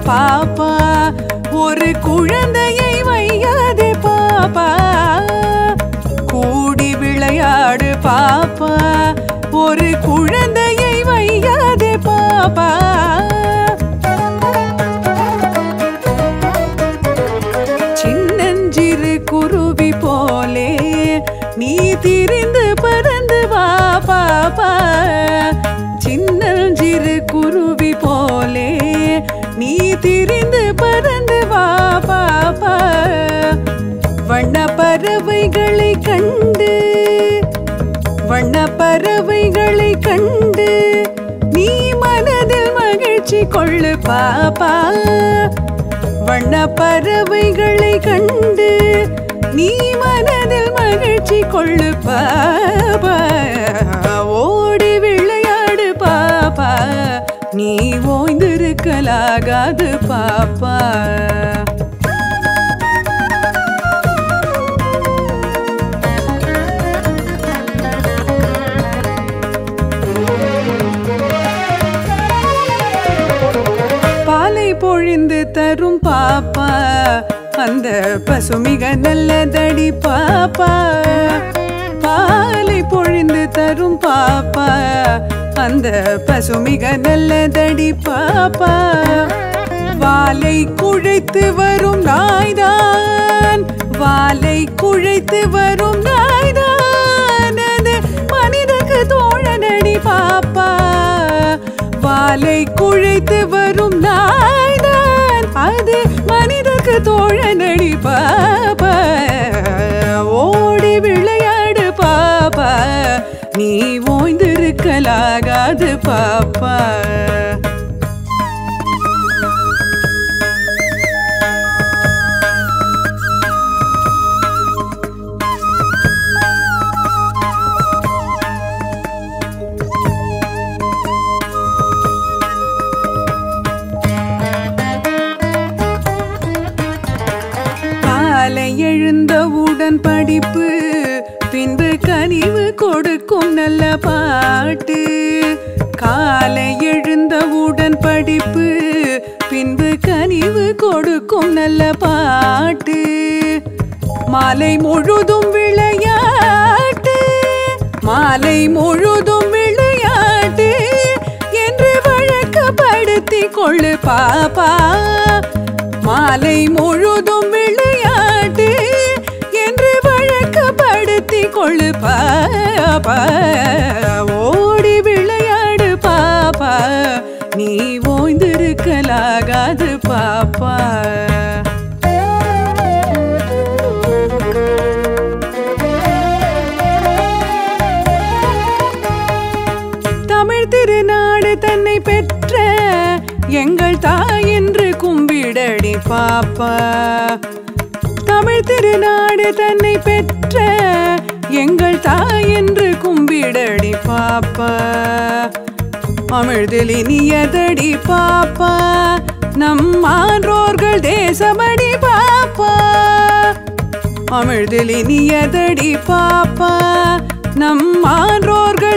பாப்பா ஒரு குழந்தையை வையாதே பாப்பா கூடி விளையாடு பாப்பா ஒரு குழந்தையை வையாதே பாப்பா சின்னஞ்சிறு குருவி போலே நீ திரிந்து பறந்து வா பாப்பா சின்னஞ்சிறு குருவி போலே நீ திரிந்து பறந்து வா பாப்பா வண்ண பறவைகளை கண்டு வண்ண பறவைகளை கண்டு நீ மனதில் மகிழ்ச்சி கொள்ளு பாப்பா வண்ண பறவைகளை கண்டு நீ மனதில் மகிழ்ச்சி கொள்ளு பாப்பா ஓடி விளையாடு பாப்பா நீ ஓய்ந்திருக்கலாகாது பாப்பா பாலை பொழிந்து தரும் பாப்பா அந்த பசுமிக நல்லதடி பாப்பா பாலை பொழிந்து தரும் பாப்பா அந்த பசுமிக நல்லதடி பாப்பா வாலை குழைத்து வரும் நாய்தான் வாலை குழைத்து வரும் நாய்தான் அது மனிதக்கு தோழனடி பாப்பா வாலை குழைத்து வரும் நாய்தான் அது மனிதக்கு தோழனடி பாப்பா ஓடி விளையாடு பாப்பா நீ ஓய்ந்திருக்கலாகாது பாப்பா காலை எழுந்தவுடன் படிப்பு பின்பு கனிவு கொடுக்கும் நல்ல பாட்டு காலை எழுந்தவுடன் படிப்பு பின்பு கனிவு கொடுக்கும் நல்ல பாட்டு மாலை முழுதும் விளையாட்டு மாலை முழுதும் விளையாட்டு என்று வழக்கப்படுத்தி கொள்ளு பாப்பா மாலை முழுதும் விளையாட்டு என்று வழக்கப்படுத்தி கொள்ளு பாப்பா ஓடி விளையாடு பாப்பா நீ ஓய்ந்திருக்கலாகாது பாப்பா தமிழ் திருநாடு தன்னை பெற்ற எங்கள் தாய் என்று கும்பிடடி பாப்பா தமிழ் திருநாடு தன்னை பெற்ற எங்கள் தாய் என்று கும்பிடடி பாப்பா அமிழ்தில் இனியதடி பாப்பா நம் ஆன்றோர்கள் தேசமடி பாப்பா அமிழ்தில் இனியதடி பாப்பா நம் ஆன்றோர்கள்